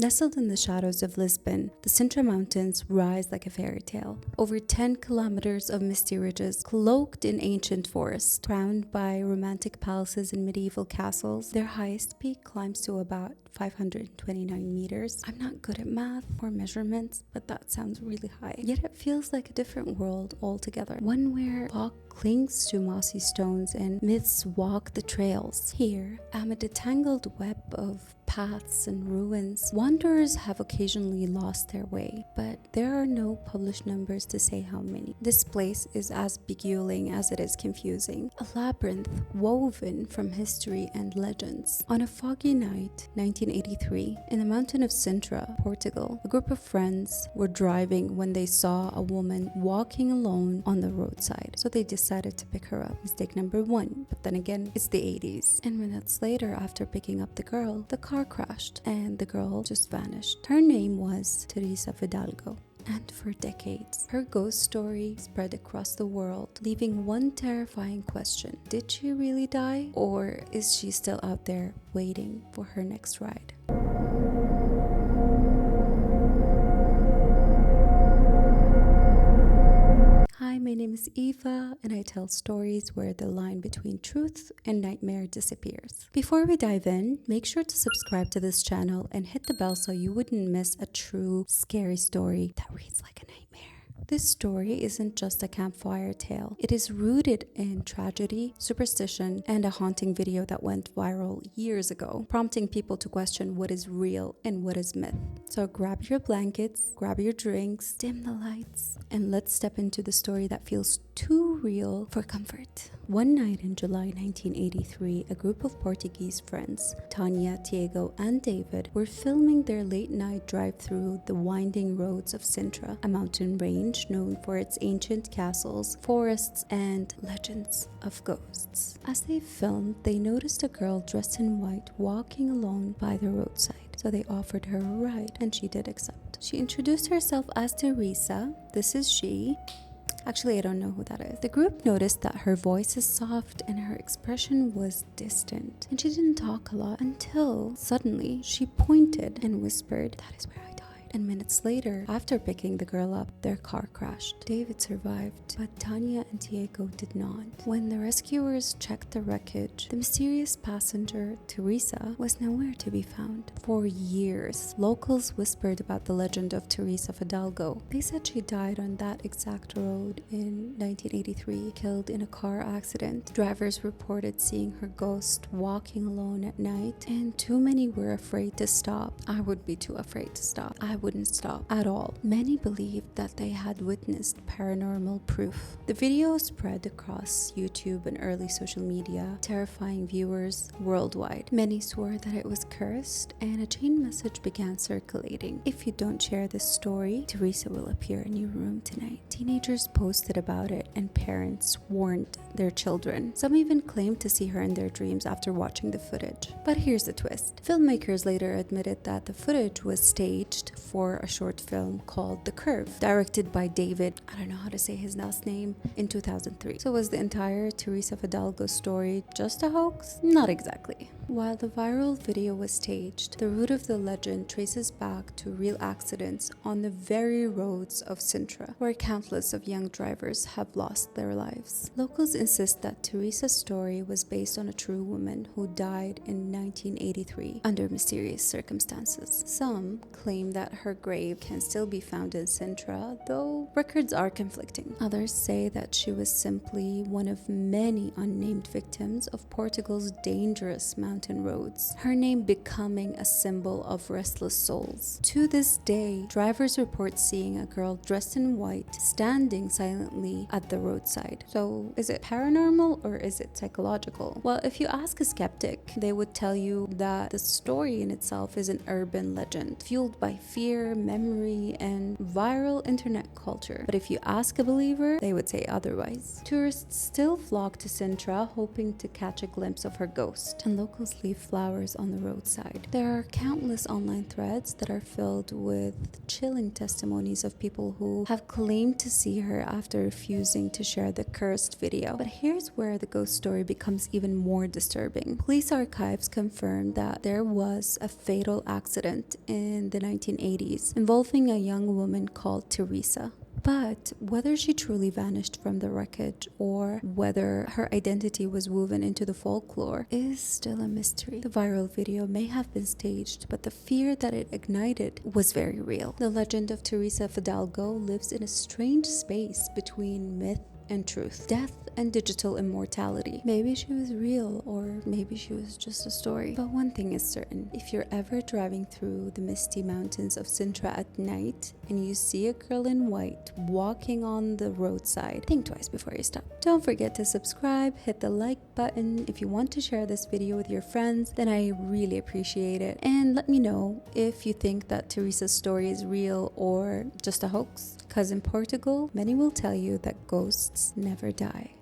Nestled in the shadows of Lisbon, the Sintra Mountains rise like a fairy tale. Over 10 kilometers of misty ridges, cloaked in ancient forests, crowned by romantic palaces and medieval castles, their highest peak climbs to about 529 meters. I'm not good at math or measurements, but that sounds really high. Yet it feels like a different world altogether. One where fog clings to mossy stones and myths walk the trails. Here, amid a tangled web of paths and ruins, wanderers have occasionally lost their way, but there are no published numbers to say how many. This place is as beguiling as it is confusing, a labyrinth woven from history and legends. On a foggy night, 1983, in the mountain of Sintra, Portugal, a group of friends were driving when they saw a woman walking alone on the roadside, so they decided to pick her up. Mistake number one, but then again, it's the 80s. And minutes later, after picking up the girl, the car crashed and the girl just vanished. Her name was Teresa Fidalgo. And for decades, her ghost story spread across the world, leaving one terrifying question. Did she really die? Or is she still out there waiting for her next ride? Hi, my name is Eva, and I tell stories where the line between truth and nightmare disappears. Before we dive in, make sure to subscribe to this channel and hit the bell so you wouldn't miss a true scary story that reads like a nightmare. This story isn't just a campfire tale. It is rooted in tragedy, superstition, and a haunting video that went viral years ago, prompting people to question what is real and what is myth. So grab your blankets, grab your drinks, dim the lights, and let's step into the story that feels too real for comfort. One night in July 1983, a group of Portuguese friends, Tanya, Diego, and David, were filming their late-night drive through the winding roads of Sintra, a mountain range known for its ancient castles, forests, and legends of ghosts. As they filmed, they noticed a girl dressed in white walking alone by the roadside. So they offered her a ride, and she did accept. She introduced herself as Teresa. This is she. Actually, I don't know who that is. The group noticed that her voice is soft and her expression was distant, and she didn't talk a lot until suddenly she pointed and whispered, "That is where I died." And minutes later, after picking the girl up, their car crashed. David survived, but Tanya and Diego did not. When the rescuers checked the wreckage, the mysterious passenger, Teresa, was nowhere to be found. For years, locals whispered about the legend of Teresa Fidalgo. They said she died on that exact road in 1983, killed in a car accident. Drivers reported seeing her ghost walking alone at night, and too many were afraid to stop. I would be too afraid to stop. I wouldn't stop at all. Many believed that they had witnessed paranormal proof. The video spread across YouTube and early social media, terrifying viewers worldwide. Many swore that it was cursed, and a chain message began circulating. "If you don't share this story, Teresa will appear in your room tonight." Teenagers posted about it, and parents warned their children. Some even claimed to see her in their dreams after watching the footage. But here's the twist. Filmmakers later admitted that the footage was staged for a short film called The Curve, directed by David, I don't know how to say his last name, in 2003. So was the entire Teresa Fidalgo story just a hoax? Not exactly. While the viral video was staged, the root of the legend traces back to real accidents on the very roads of Sintra, where countless of young drivers have lost their lives. Locals insist that Teresa's story was based on a true woman who died in 1983 under mysterious circumstances. Some claim that her grave can still be found in Sintra, though records are conflicting. Others say that she was simply one of many unnamed victims of Portugal's dangerous mountain roads, her name becoming a symbol of restless souls. To this day, drivers report seeing a girl dressed in white standing silently at the roadside. So is it paranormal or is it psychological? Well, if you ask a skeptic, they would tell you that the story in itself is an urban legend fueled by fear fear, memory, and viral internet culture. But if you ask a believer, they would say otherwise. Tourists still flock to Sintra hoping to catch a glimpse of her ghost, and locals leave flowers on the roadside. There are countless online threads that are filled with chilling testimonies of people who have claimed to see her after refusing to share the cursed video. But here's where the ghost story becomes even more disturbing. Police archives confirmed that there was a fatal accident in the 1980s involving a young woman called Teresa. But whether she truly vanished from the wreckage or whether her identity was woven into the folklore is still a mystery. The viral video may have been staged, but the fear that it ignited was very real. The legend of Teresa Fidalgo lives in a strange space between myth and truth, death and digital immortality. Maybe she was real, or maybe she was just a story. But one thing is certain: if you're ever driving through the misty mountains of Sintra at night and you see a girl in white walking on the roadside, think twice before you stop. Don't forget to subscribe, hit the like button. If you want to share this video with your friends, then I really appreciate it. And let me know if you think that Teresa's story is real or just a hoax. Because in Portugal, many will tell you that ghosts never die.